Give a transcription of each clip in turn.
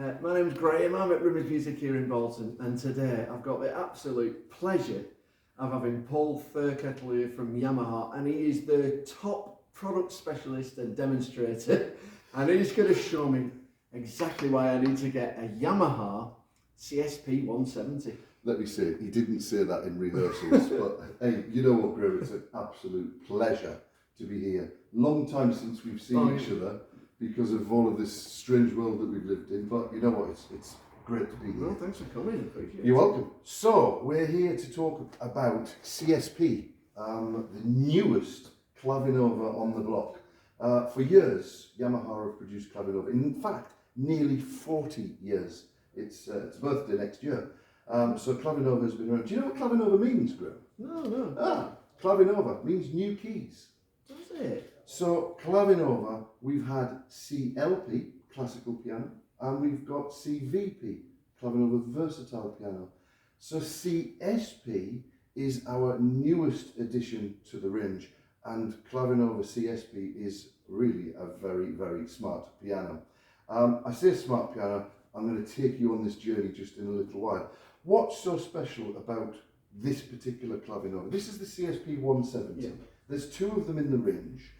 My name's Graham, I'm at Rimmers Music here in Bolton, and today I've got the absolute pleasure of having Paul Thirkettle here from Yamaha, and he is the top product specialist and demonstrator, and he's going to show me exactly why I need to get a Yamaha Csp170. Let me say, he didn't say that in rehearsals, but hey, you know what, Graham, it's an absolute pleasure to be here. Long time since we've seen each other, because of all of this strange world that we've lived in, but you know what, it's great to be here. Well, thanks for coming, appreciate it. You're welcome. So, we're here to talk about CSP, the newest Clavinova on the block. For years, Yamaha have produced Clavinova. In fact, nearly 40 years. It's birthday next year. So Clavinova has been around. Do you know what Clavinova means, Graham? No. Clavinova means new keys. Does it? So Clavinova, we've had CLP, classical piano, and we've got CVP, Clavinova versatile piano. So CSP is our newest addition to the range, and Clavinova CSP is really a very, very smart piano. I say smart piano, I'm going to take you on this journey just in a little while. What's so special about this particular Clavinova? This is the Csp170. Yeah. There's two of them in the range.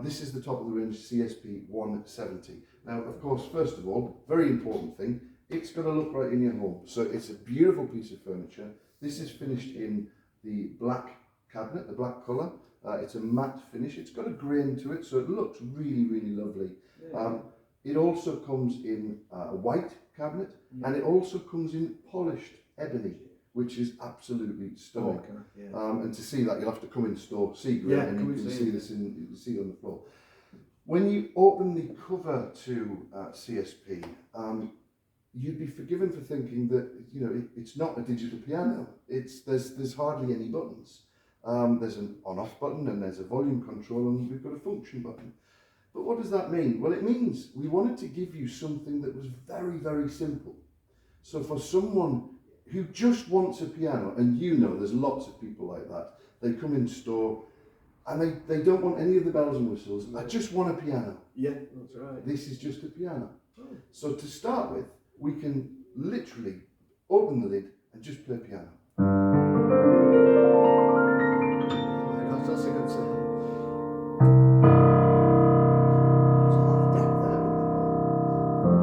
This is the top of the range, Csp170. Now, of course, first of all, very important thing, it's going to look right in your home. So it's a beautiful piece of furniture. This is finished in the black cabinet, the black colour. It's a matte finish. It's got a grain to it, so it looks really, really lovely. Yeah. It also comes in a white cabinet, and it also comes in polished ebony, which is absolutely stunning. And to see that, you'll have to come in store, see Graham, and you can see this you can see it on the floor. When you open the cover to CSP, you'd be forgiven for thinking that it's not a digital piano. There's hardly any buttons. There's an on-off button, and there's a volume control, and we've got a function button. But what does that mean? Well, it means we wanted to give you something that was very, very simple. So for someone who just wants a piano, and there's lots of people like that, they come in store and they don't want any of the bells and whistles. I just want a piano. Yeah, that's right. This is just a piano. Oh. So to start with, we can literally open the lid and just play piano. Oh my gosh, that's a good sound. There's a lot of depth there with the ball.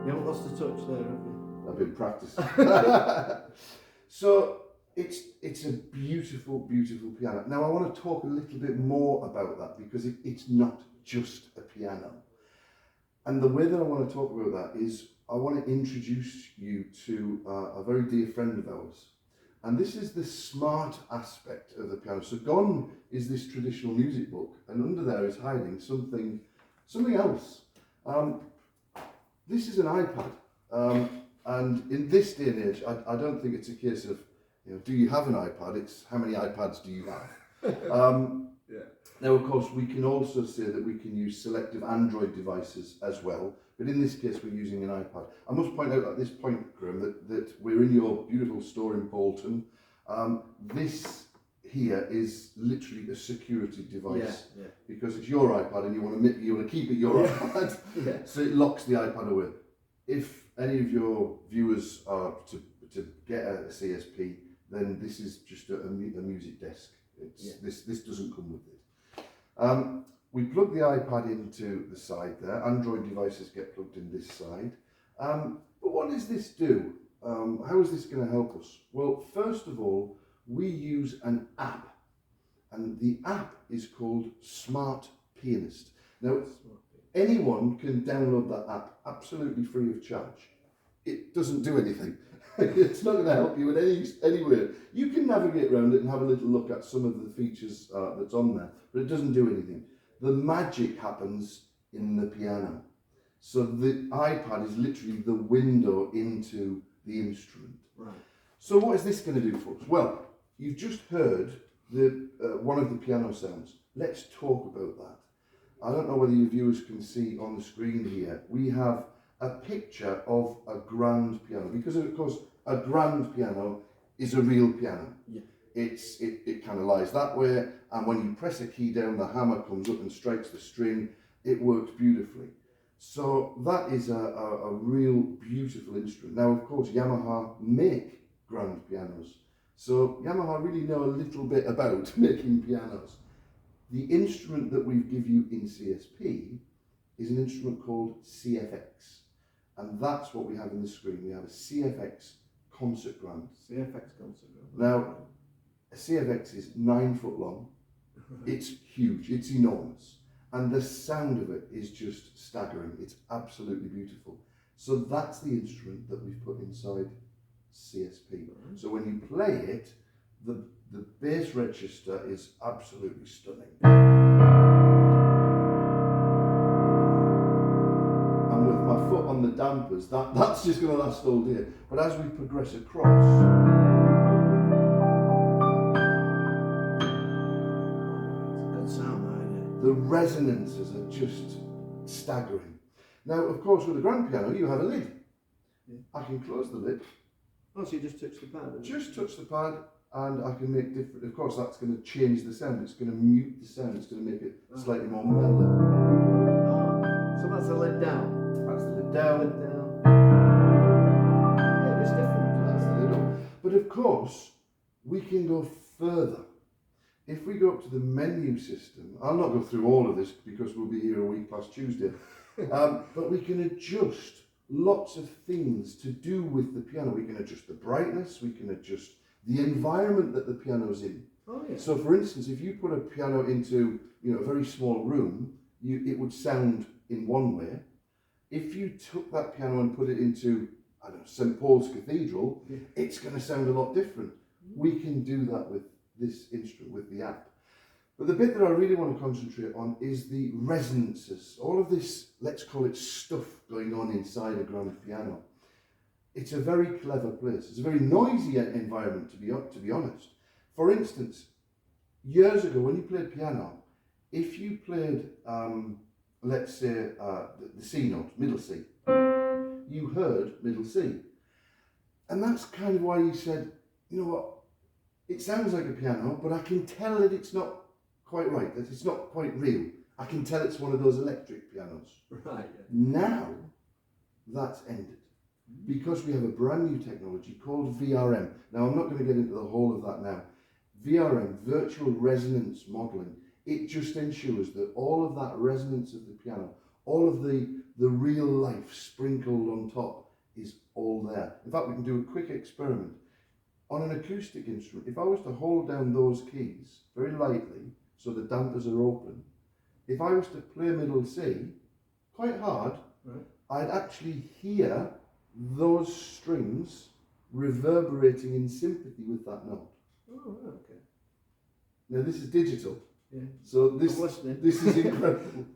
You haven't lost the touch there, have you? I've been practicing. So it's a beautiful, beautiful piano. Now I want to talk a little bit more about that, because it's not just a piano. And the way that I want to talk about that is I want to introduce you to a very dear friend of ours. And this is the smart aspect of the piano. So gone is this traditional music book, and under there is hiding something else. This is an iPad. And in this day and age, I don't think it's a case of, do you have an iPad? It's how many iPads do you have? Now, of course, we can also say that we can use selective Android devices as well, but in this case, we're using an iPad. I must point out at this point, Graham, that we're in your beautiful store in Bolton. This here is literally a security device, because it's your iPad and you want to keep it your iPad, so it locks the iPad away. If any of your viewers are to get a CSP, then this is just a music desk. This doesn't come with it. We plug the iPad into the side there. Android devices get plugged in this side. But what does this do? How is this going to help us? Well, first of all, we use an app, and the app is called Smart Pianist. Now, anyone can download that app absolutely free of charge. It doesn't do anything. It's not going to help you in any way. You can navigate around it and have a little look at some of the features that's on there, but it doesn't do anything. The magic happens in the piano. So the iPad is literally the window into the instrument. Right. So what is this going to do for us? Well, you've just heard one of the piano sounds. Let's talk about that. I don't know whether your viewers can see on the screen here. We have a picture of a grand piano, because of course a grand piano is a real piano. Yeah. it kind of lies that way, and when you press a key down, the hammer comes up and strikes the string. It works beautifully. So that is a real beautiful instrument. Now, of course, Yamaha make grand pianos. So Yamaha really know a little bit about making pianos. The instrument that we give you in CSP is an instrument called CFX. And that's what we have in the screen. We have a CFX concert grand. CFX concert grand. Now, a CFX is 9 foot long. It's huge, it's enormous. And the sound of it is just staggering. It's absolutely beautiful. So that's the instrument that we've put inside CSP. So when you play it, the bass register is absolutely stunning. And with my foot on the dampers, that's just going to last all day. But as we progress across, the resonances are just staggering. Now, of course, with a grand piano, you have a lid. Yeah. I can close the lid. Oh, so you just touch the pad? Just touch the pad, and I can make different. Of course, that's going to change the sound. It's going to mute the sound. It's going to make it slightly more mellow. So that's the lid down. That's the lid down. Lid down. Yeah, it's different. That's the lid up. But of course, we can go further. If we go up to the menu system, I'll not go through all of this because we'll be here a week past Tuesday, but we can adjust lots of things to do with the piano. We can adjust the brightness, we can adjust the environment that the piano's in. Oh, yeah. So for instance, if you put a piano into a very small room, it would sound in one way. If you took that piano and put it into, I don't know, St. Paul's Cathedral, it's going to sound a lot different. We can do that with this instrument, with the app. But the bit that I really want to concentrate on is the resonances, all of this, let's call it stuff going on inside a grand piano. It's a very clever place. It's a very noisy environment, to be honest. For instance, years ago when you played piano, if you played, let's say, the C note, middle C, you heard middle C. And that's kind of why you said, you know what, it sounds like a piano, but I can tell that it's not quite right, that it's not quite real. I can tell it's one of those electric pianos. Right. Yeah. Now, that's ended. Because we have a brand new technology called VRM. Now, I'm not going to get into the whole of that now. VRM, virtual resonance modeling, it just ensures that all of that resonance of the piano, all of the real life sprinkled on top is all there. In fact, we can do a quick experiment. On an acoustic instrument, if I was to hold down those keys very lightly, so the dampers are open, if I was to play middle C, quite hard, right, I'd actually hear those strings reverberating in sympathy with that note. Oh, okay. Now this is digital. Yeah. So this is incredible.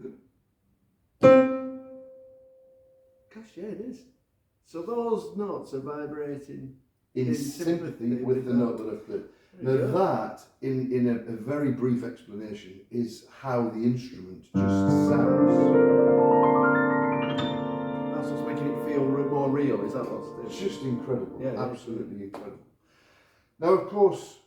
Gosh, yeah, it is. So those notes are vibrating in sympathy with the note that I've played. Now that, in a very brief explanation, is how the instrument just sounds. That's what's making it feel more real, is that what's doing? It's just incredible, yeah, absolutely incredible. Now, of course,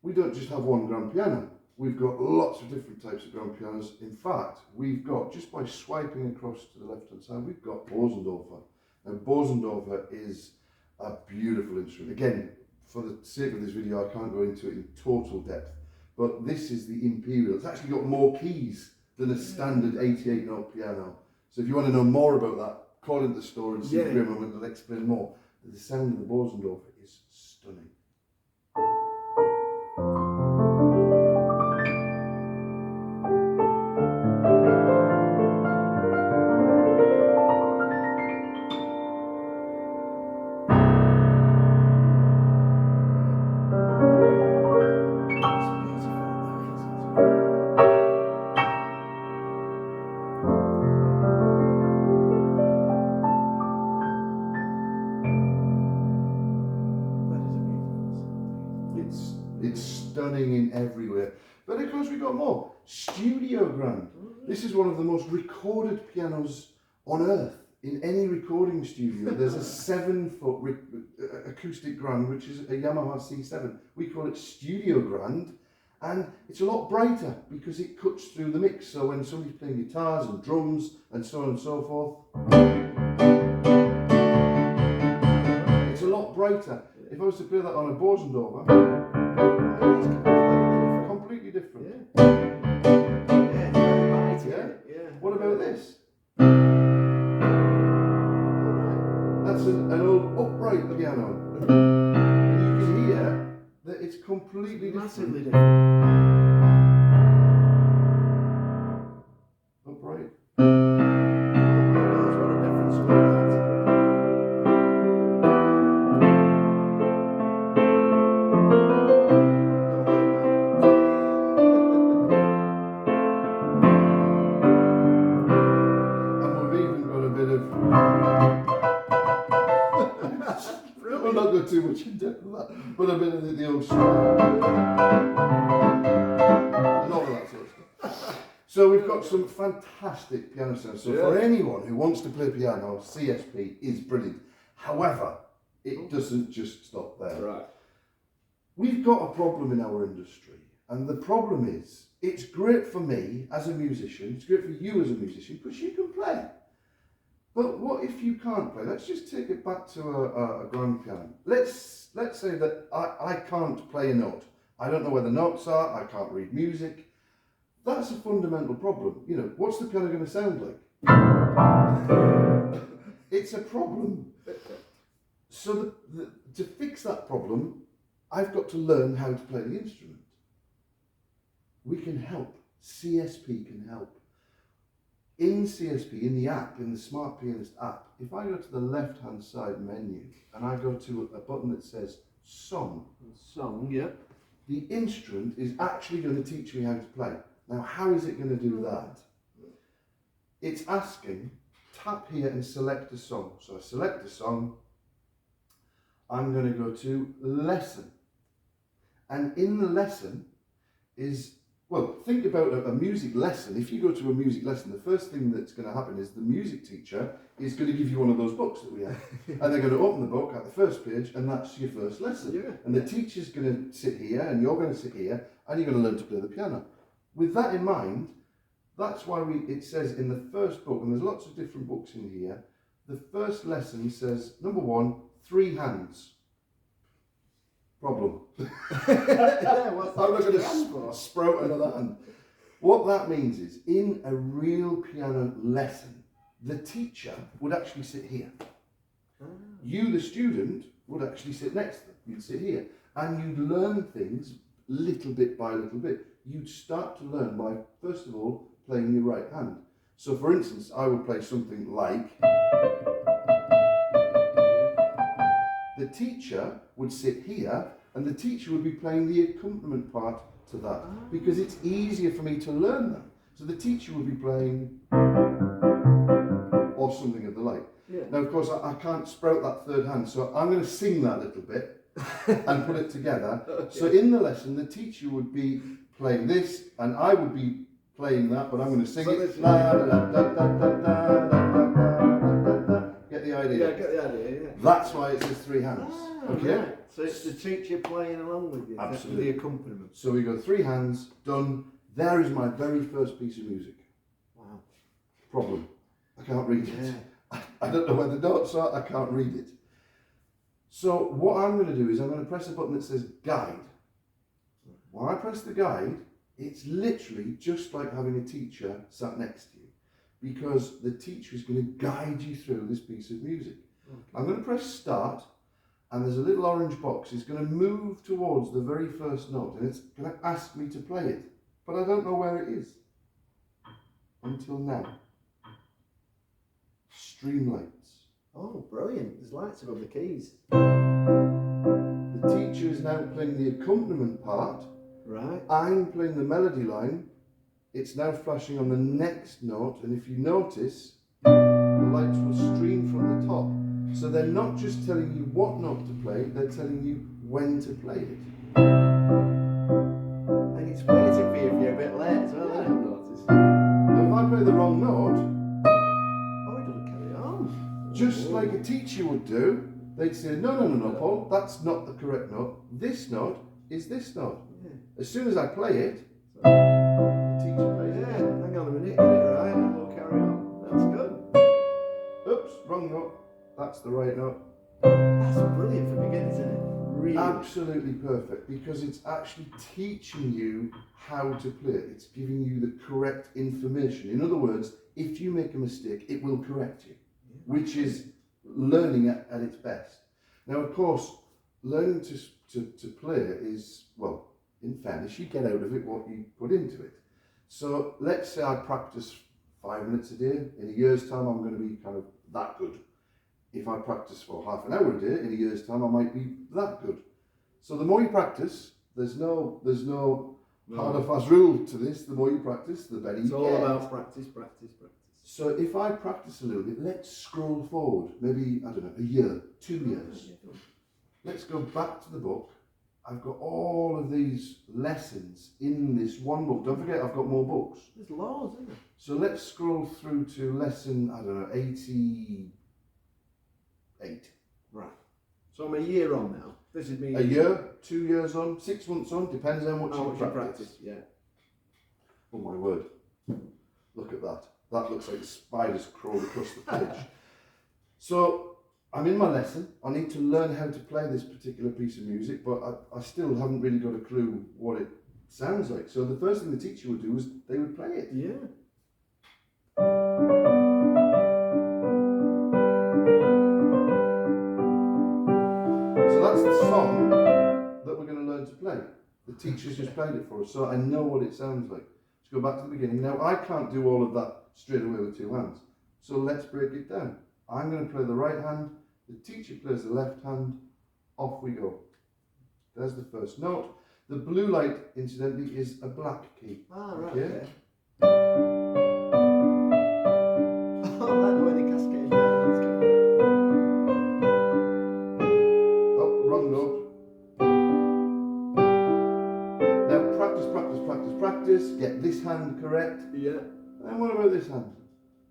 we don't just have one grand piano. We've got lots of different types of grand pianos. In fact, we've got, just by swiping across to the left-hand side, we've got Bosendorfer. Now, Bosendorfer is a beautiful instrument. Again, for the sake of this video, I can't go into it in total depth, but this is the Imperial. It's actually got more keys than a standard 88-note piano. So if you want to know more about that, call into the store and see Graham and we'll explain more. But the sound of the Bosendorfer is stunning. It's stunning in every way. But of course we've got more. Studio Grand. This is one of the most recorded pianos on earth. in any recording studio, there's a 7-foot acoustic grand, which is a Yamaha Csp170. We call it studio grand, and it's a lot brighter because it cuts through the mix. So when somebody's playing guitars and drums and so on and so forth, it's a lot brighter. If I was to play that on a Bosendorfer, completely different. Yeah. What about this? That's an old upright piano. And you can hear that it's completely Massively different. Upright. Oh my gosh, what a difference from that. And we've even got a bit of... We'll not go too much in depth with that, but a bit of the old style. And all of that sort of stuff. So we've got some fantastic piano sounds. So for anyone who wants to play piano, CSP is brilliant. However, it doesn't just stop there. Right. We've got a problem in our industry, and the problem is, it's great for me as a musician, it's great for you as a musician, because you can play. But what if you can't play? Let's just take it back to a grand piano. Let's say that I can't play a note. I don't know where the notes are, I can't read music. That's a fundamental problem. You know, what's the piano going to sound like? It's a problem. So to fix that problem, I've got to learn how to play the instrument. We can help. CSP can help. In CSP, in the app, in the Smart Pianist app, if I go to the left-hand side menu and I go to a button that says Song, the instrument is actually going to teach me how to play. Now, how is it going to do that? It's asking, tap here and select a song. So I select a song. I'm going to go to Lesson. And in the lesson is, well, think about a music lesson. If you go to a music lesson, the first thing that's going to happen is the music teacher is going to give you one of those books that we have. And they're going to open the book at the first page, and that's your first lesson. Yeah. And the teacher's going to sit here, and you're going to sit here, and you're going to learn to play the piano. With that in mind, that's why it says in the first book, and there's lots of different books in here, the first lesson says, number 1, 3 hands. Problem. I'm not going to sprout another hand. What that means is, in a real piano lesson, the teacher would actually sit here. You, the student, would actually sit next to them. You'd sit here. And you'd learn things little bit by little bit. You'd start to learn by, first of all, playing your right hand. So, for instance, I would play something like... The teacher would sit here, and the teacher would be playing the accompaniment part to that, because it's easier for me to learn that. So the teacher would be playing, or something of the like. Yeah. Now, of course, I can't sprout that third hand, so I'm going to sing that little bit and put it together. Okay. So in the lesson, the teacher would be playing this, and I would be playing that, but I'm going to sing it. Get the idea? Yeah, get the idea, yeah. That's why it says 3 hands. Okay? Right. So it's the teacher playing along with you. Absolutely. The accompaniment. So we go 3 hands, done. There is my very first piece of music. Wow. Problem. I can't read it. I don't know where the notes are, I can't read it. So what I'm going to do is I'm going to press a button that says Guide. When I press the guide, it's literally just like having a teacher sat next to you, because the teacher is going to guide you through this piece of music. Okay. I'm going to press Start, and there's a little orange box. It's going to move towards the very first note, and it's going to ask me to play it, but I don't know where it is until now. Streamlights. Oh, brilliant. There's lights above the keys. The teacher is now playing the accompaniment part. Right. I'm playing the melody line. It's now flashing on the next note, and if you notice, the lights will stream from the top. So they're not just telling you what note to play, they're telling you when to play it. And it's waiting for you if you're a bit late as well, I've noticed. Now if I play the wrong note, oh, it doesn't carry on. just like a teacher would do. They'd say, no, Paul, that's not the correct note. This note is this note. Yeah. As soon as I play it, the teacher plays it. Hang on a minute, get it right, and we'll carry on. That's good. Oops, wrong note. That's the right note. That's brilliant for beginners, isn't it? Really. Absolutely perfect, because it's actually teaching you how to play it. It's giving you the correct information. In other words, if you make a mistake, it will correct you, which is learning at its best. Now, of course, learning to play is, well, in fairness, you get out of it what you put into it. So let's say I practice 5 minutes a day. In a year's time, I'm going to be kind of that good. If I practice for half an hour a day, in a year's time, I might be that good. So the more you practice, there's no hard or fast rule to this. The more you practice, the better you get. It's all about practice. So if I practice a little bit, let's scroll forward, maybe, I don't know, a year, 2 years. Let's go back to the book. I've got all of these lessons in this one book. Don't forget, I've got more books. There's loads, isn't there? So let's scroll through to lesson, I don't know, 88. Right. So I'm a year on now. This is me. A year, 2 years on, 6 months on, depends how much you practice. practice. Yeah. Oh my word. Look at that. That looks like spiders crawled across the page. So I'm in my lesson. I need to learn how to play this particular piece of music, but I still haven't really got a clue what it sounds like. So the first thing the teacher would do is they would play it. Yeah. So that's the song that we're going to learn to play. The teacher's just played it for us, so I know what it sounds like. Let's go back to the beginning. Now, I can't do all of that straight away with 2 hands, so let's break it down. I'm going to play the right hand, the teacher plays the left hand, off we go. There's the first note. The blue light, incidentally, is a black key. Ah, right. Okay? Okay. I like the way they cascade down. That's good. Oh, wrong note. Now practice, get this hand correct. Yeah. And what about this hand?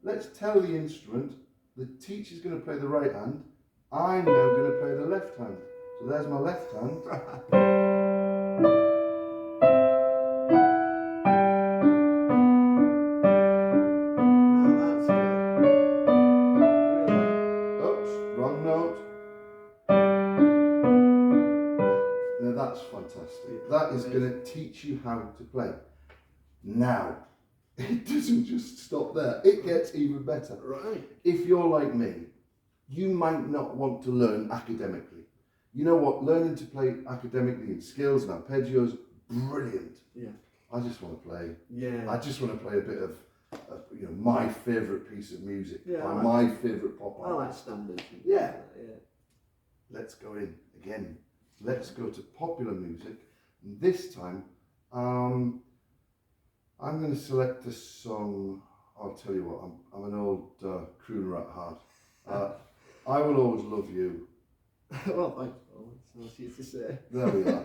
Let's tell the instrument the teacher's going to play the right hand, I'm now going to play the left hand. So there's my left hand. Fantastic. That is going to teach you how to play. Now, it doesn't just stop there. It gets even better. Right. If you're like me, you might not want to learn academically. You know what? Learning to play academically in scales and arpeggios, brilliant. Yeah. I just want to play. Yeah. I just want to play a bit of, my favourite piece of music. Yeah, by my favourite pop I like standards. Yeah. Yeah. Let's go in again. Let's go to popular music. And this time, I'm going to select a song. I'll tell you what, I'm an old crooner at heart. I Will Always Love You. Well, thanks, Paul. It's nice of you to say. There we are.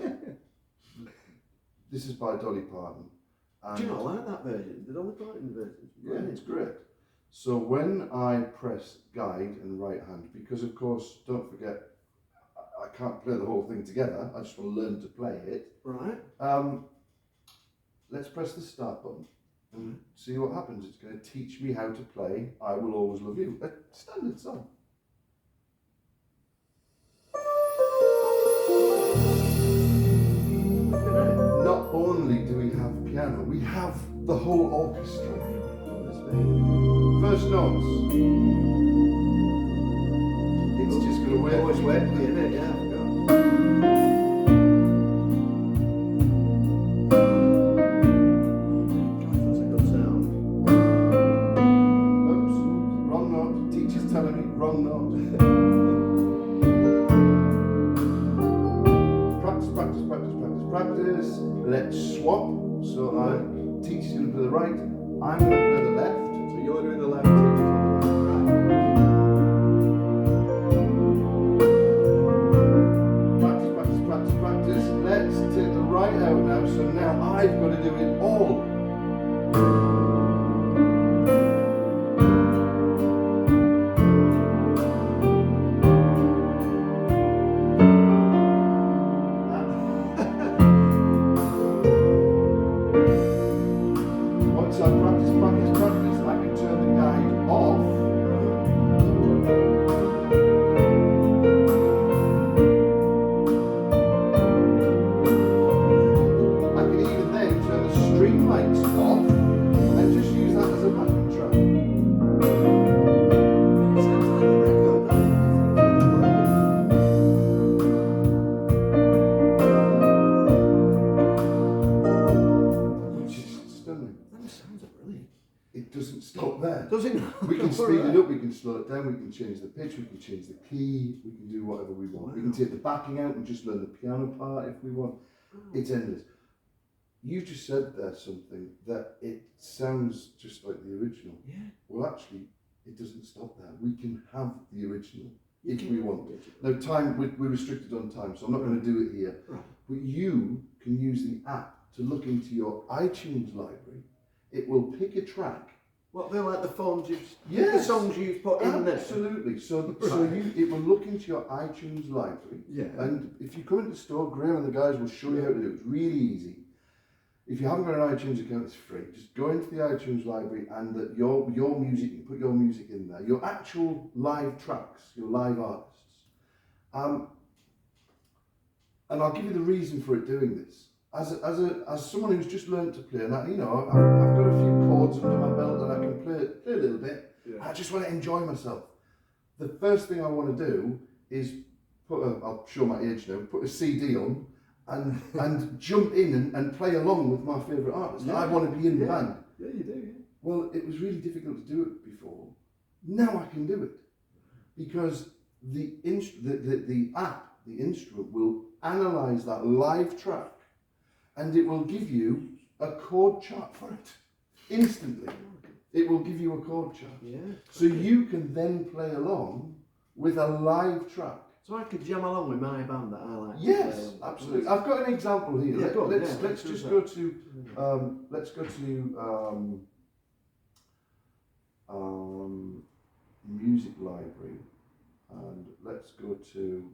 This is by Dolly Parton. Do you not like that version? The Dolly Parton version? Yeah, it's great. So when I press guide and right hand, because of course, don't forget, I can't play the whole thing together. I just want to learn to play it. Right. Let's press the start button and see what happens. It's going to teach me how to play I Will Always Love You, a standard song. Not only do we have piano, we have the whole orchestra. First notes. It's just going to wait. Always wait, isn't it? Yeah, I forgot. God, that's a good sound. Oops, wrong note. Teacher's telling me wrong note. Practice. Let's swap. So teacher's going to play the right, I'm going to play the left. So you're doing the left, teacher's doing the right. Practice. Let's take the right out now. So now I've got to do it all. it doesn't stop there. Does it? We can speed it up, we can slow it down, we can change the pitch, we can change the key, we can do whatever we want. Wow. We can take the backing out and just learn the piano part if we want. It's endless. You just said there something that it sounds just like the original. Yeah. Well, actually, it doesn't stop there. We can have the original if we want. Now, time, we're restricted on time, so I'm not going to do it here. Right. But you can use the app to look into your iTunes library. It will pick a track. What, they're like the phones the songs you've put in there? Absolutely. So it will look into your iTunes library. Yeah. And if you come into the store, Graham and the guys will show you how to do it. It's really easy. If you haven't got an iTunes account, it's free. Just go into the iTunes library and your music, you put your music in there, your actual live tracks, your live artists. And I'll give you the reason for it doing this. As someone who's just learned to play, and I've got a few chords under my belt and I can play a little bit. Yeah. I just want to enjoy myself. The first thing I want to do is I'll show my age now, put a CD on and jump in and play along with my favourite artist. Yeah. I want to be in the band. Yeah, you do, yeah. Well, it was really difficult to do it before. Now I can do it. Because the app, the instrument, will analyse that live track and it will give you a chord chart for it. Instantly. It will give you a chord chart. Yeah. So you can then play along with a live track. So I could jam along with my band that I like. Yes, absolutely. I've got an example here. Yeah, let's just go to music library, and let's go to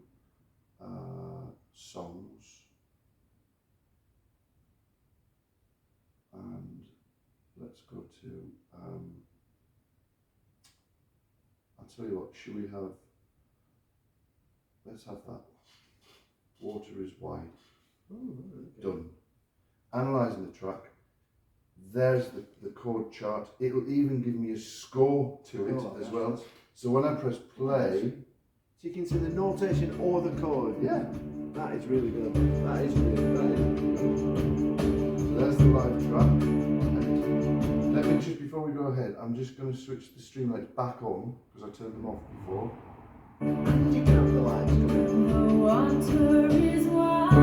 songs, and let's go to I'll tell you what, should we have, let's have that. Water is wide. Oh, okay. Done. Analysing the track. There's the chord chart. It'll even give me a score to it as well. So when I press play, so you can see the notation or the chord. Yeah. That is really good. That is really good. So there's the live track. And let me just, before we go ahead, I'm just going to switch the streamlights back on because I turned them off before. You can have the lights coming. The water is wide.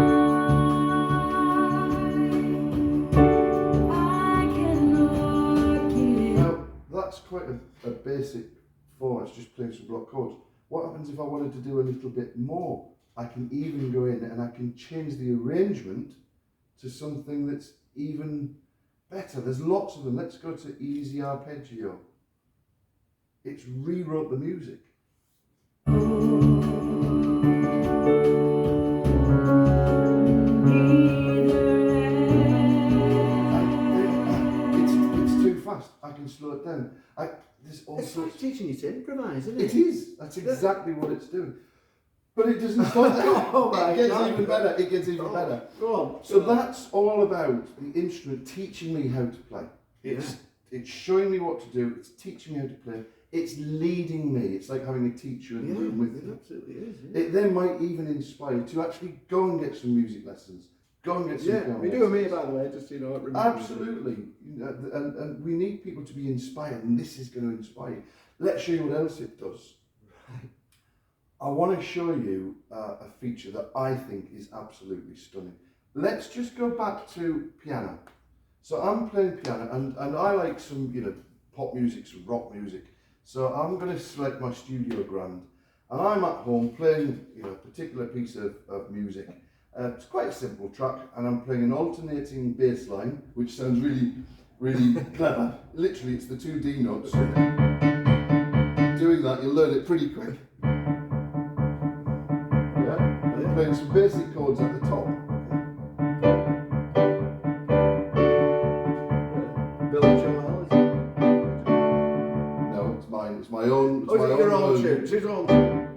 I cannot get. Now, that's quite a basic form. It's just playing some block chords. What happens if I wanted to do a little bit more? I can even go in and I can change the arrangement to something that's even better. There's lots of them. Let's go to easy arpeggio. It's rewrote the music. It's too fast. I can slow it down. It's like teaching you to improvise, isn't it? It is. That's exactly what it's doing. But it doesn't stop there. Oh it gets even better. It gets even better. Go on. So that's all about the instrument teaching me how to play. It's showing me what to do. It's teaching me how to play. It's leading me. It's like having a teacher in the room with me. It absolutely is. Yeah. It then might even inspire you to actually go and get some music lessons. Go and get some piano lessons. We do me, by the way, just, you know. Absolutely. And we need people to be inspired, and this is going to inspire you. Let's show you what else it does. Right. I want to show you a feature that I think is absolutely stunning. Let's just go back to piano. So I'm playing piano, and I like some, pop music, some rock music. So I'm going to select my studio grand, and I'm at home playing, a particular piece of music. It's quite a simple track, and I'm playing an alternating bass line, which sounds really, really clever. Literally, it's the 2 D notes. Doing that, you'll learn it pretty quick. I'm playing some basic chords at the top. No, it's mine. It's my own. It's my own. Your own tune. It's his own tune.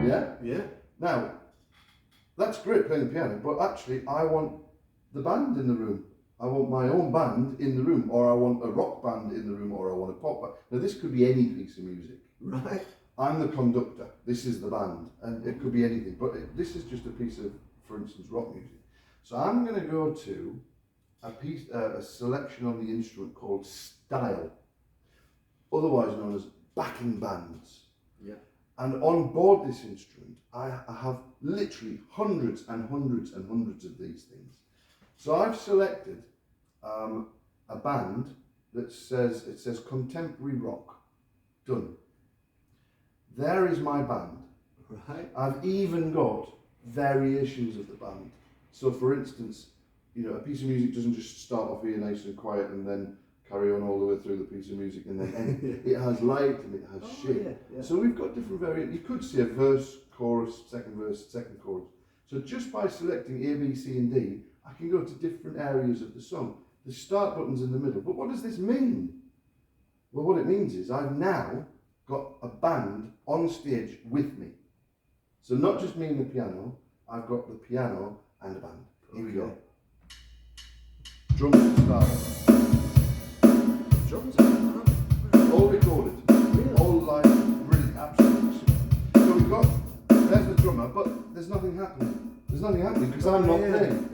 Yeah? Yeah. Now, that's great playing the piano, but actually I want the band in the room. I want my own band in the room, or I want a rock band in the room, or I want a pop band. Now this could be any piece of music. Right. I'm the conductor, this is the band, and it could be anything, but this is just a piece of, for instance, rock music. So I'm going to go to a selection on the instrument called style, otherwise known as backing bands. Yeah. And on board this instrument, I have literally hundreds and hundreds and hundreds of these things. So I've selected a band that says contemporary rock. Done. There is my band. Right. I've even got variations of the band. So for instance, you know, a piece of music doesn't just start off here nice and quiet and then carry on all the way through the piece of music and then end. It has light and it has shape. Yeah. So we've got different variants. You could see a verse, chorus, second chorus. So just by selecting A, B, C and D, I can go to different areas of the song. The start button's in the middle. But what does this mean? Well, what it means is I've now got a band on stage with me. So not just me and the piano, I've got the piano and a band. Here we go. Drums to start. Drums are All recorded. Really? All live. Brilliant. Absolutely. So we've got, there's the drummer, but there's nothing happening. There's nothing happening because I'm not playing.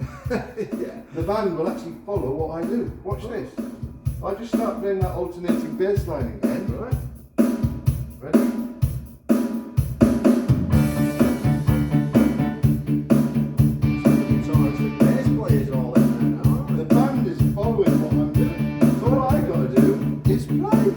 Yeah. The band will actually follow what I do. Watch this. I just start playing that alternating bass line again. Right. Ready? So it's the bass players all in there now, aren't The band is following what I'm doing. So all I got to do is play.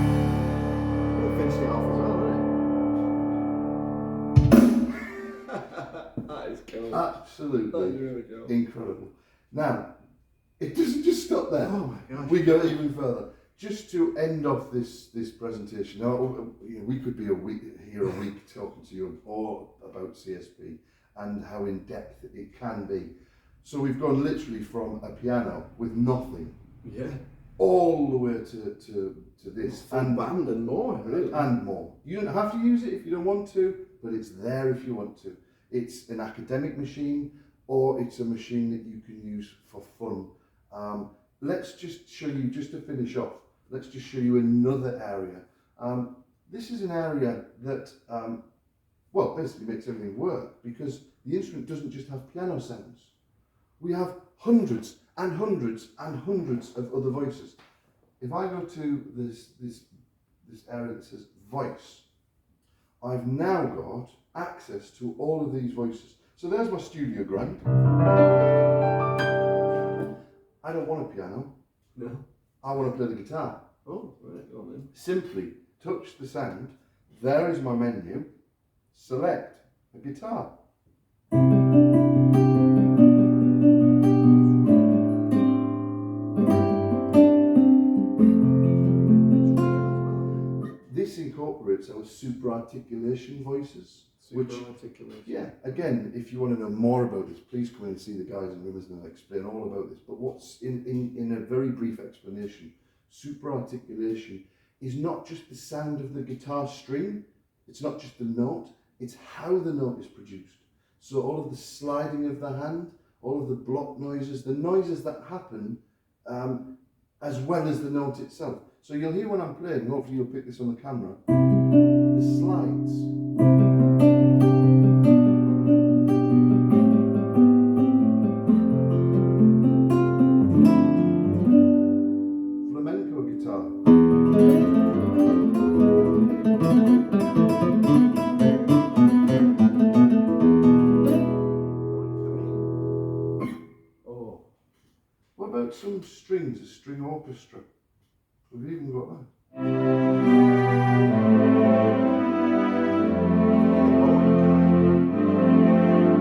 We'll finish it off as well, isn't it? That is cool. That is Absolutely really cool. incredible. Now, it doesn't just stop there. Oh my gosh. We go even further. Just to end off this presentation, now you know, we could be a week talking to you all about CSP and how in depth it can be. So we've gone literally from a piano with nothing Yeah. all the way to this Full band and more, really. and more. You don't have to use it if you don't want to, but it's there if you want to. It's an academic machine or it's a machine that you can use for fun. Let's just show you, just to finish off, let's just show you another area. This is an area that, well, basically makes everything work because the instrument doesn't just have piano sounds. We have hundreds and hundreds and hundreds of other voices. If I go to this area that says voice, I've now got access to all of these voices. So there's my studio grind. I don't want a piano. No. I want to play the guitar. Oh, right, go on then. Simply touch the sound. There is my menu. Select a guitar. This incorporates our super articulation voices. Super articulation. Yeah, again, if you want to know more about this, please come in and see the guys in Rimmers and they'll explain all about this. But what's in a very brief explanation, super articulation is not just the sound of the guitar string, it's not just the note, it's how the note is produced. So all of the sliding of the hand, all of the block noises, the noises that happen as well as the note itself. So you'll hear when I'm playing, hopefully you'll pick this on the camera, the slides. Flamenco guitar. Oh. What about some strings, a string orchestra? We've even got that.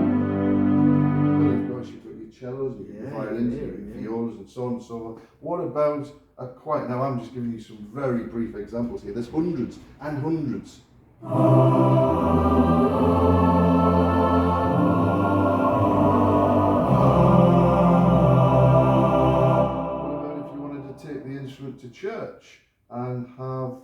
Well, of course, you've got your cellos, and your Yeah, violins, yeah, and your yeah. violas, and so on and so on. What about a quiet? Now, I'm just giving you some very brief examples here. There's hundreds and hundreds. instrument to church and have.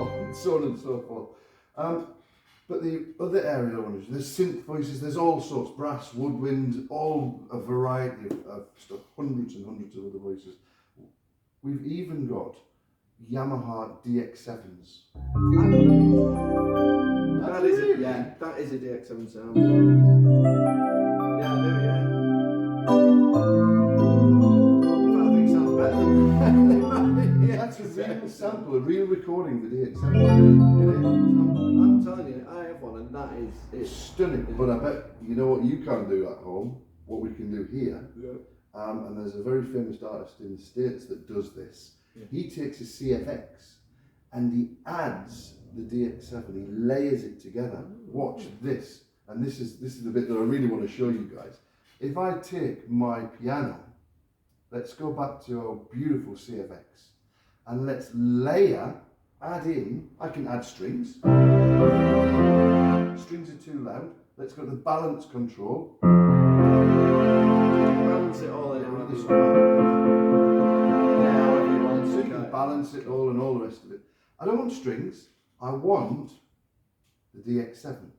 And so on and so forth. But the other area I want to there's synth voices, there's all sorts, brass, woodwind, all a variety of stuff, hundreds and hundreds of other voices. We've even got Yamaha DX7s. That is it, yeah, that is a DX7 sound. Yeah, I do, yeah. In fact, I think it sounds better than yeah, That's a real sample, a real recording of the DX7. I'm telling you, I have one, and that is It's stunning, but I bet you know what you can do at home, what we can do here. Yeah. And there's a very famous artist in the States that does this. Yeah. He takes a CFX and he adds the DX7, he layers it together. Watch this, and this is the bit that I really want to show you guys. If I take my piano, let's go back to our beautiful CFX, and let's layer, add in, I can add strings. Strings are too loud. Let's go to the balance control. Balance it all in. So you can balance it all and all the rest of it. I don't want strings, I want the DX7.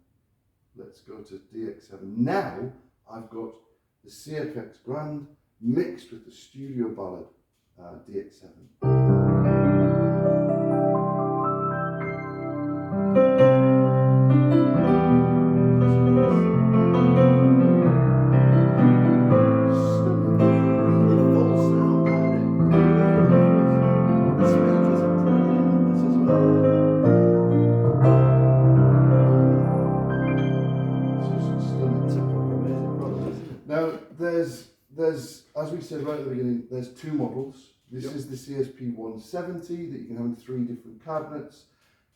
Let's go to DX7. Now I've got the CFX Grand mixed with the Studio Ballad DX7. Now, there's, as we said right at the beginning, there's two models. This is the Csp170 that you can have in 3 different cabinets.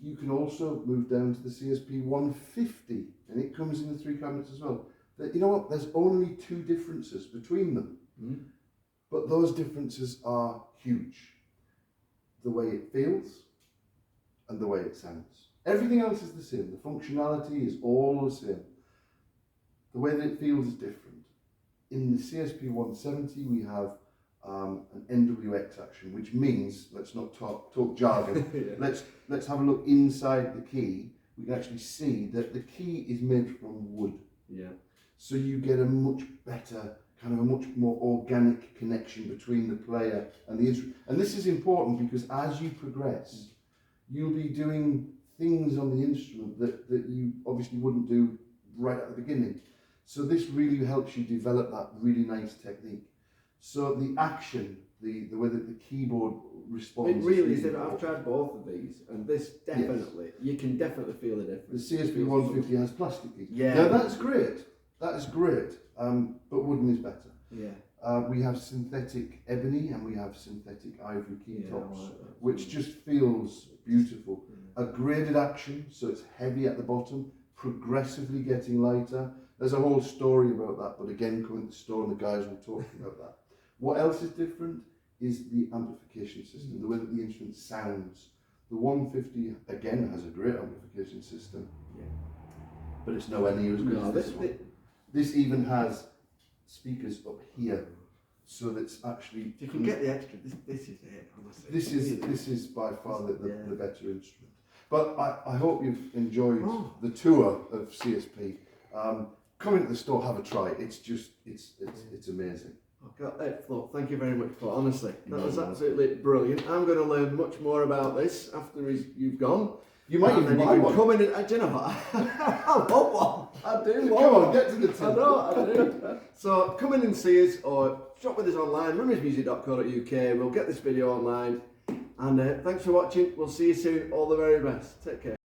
You can also move down to the Csp150, and it comes in the 3 cabinets as well. You know what? There's only 2 differences between them, but those differences are huge. The way it feels and the way it sounds. Everything else is the same. The functionality is all the same. The way that it feels is different. In the Csp170 we have an NWX action, which means, let's not talk jargon, Yeah. let's have a look inside the key. We can actually see that the key is made from wood. Yeah. So you get a much better, kind of a much more organic connection between the player and the instrument. And this is important because as you progress, you'll be doing things on the instrument that you obviously wouldn't do right at the beginning. So this really helps you develop that really nice technique. So the action, the way that the keyboard responds. It really is. I've tried both of these, and this definitely, you can definitely feel the The difference. Csp150 has plastic keys. Yeah. Now that's great. That is great. But wooden is better. Yeah. We have synthetic ebony and we have synthetic ivory key tops, I like that. which just feels beautiful. A graded action, so it's heavy at the bottom, progressively getting lighter. There's a whole story about that, but again, come into the store and the guys will talk about that. What else is different is the amplification system, the way that the instrument sounds. The 150 again has a great amplification system, but it's nowhere near as good as this one. This even has speakers up here, so that's actually. If you can get the extra, this is it. Honestly. This is by far the better instrument. But I hope you've enjoyed the tour of CSP. Come into the store, have a try. It's just it's amazing. Look, thank you very much, Paul. Honestly, that was absolutely brilliant. I'm going to learn much more about this after you've gone. You might even buy one. Come in and, do you know what? I want one. I do want Come on, one. get to the tip. I know, I do. So come in and see us, or shop with us online, rummishmusic.co.uk. We'll get this video online. And thanks for watching. We'll see you soon. All the very best. Take care.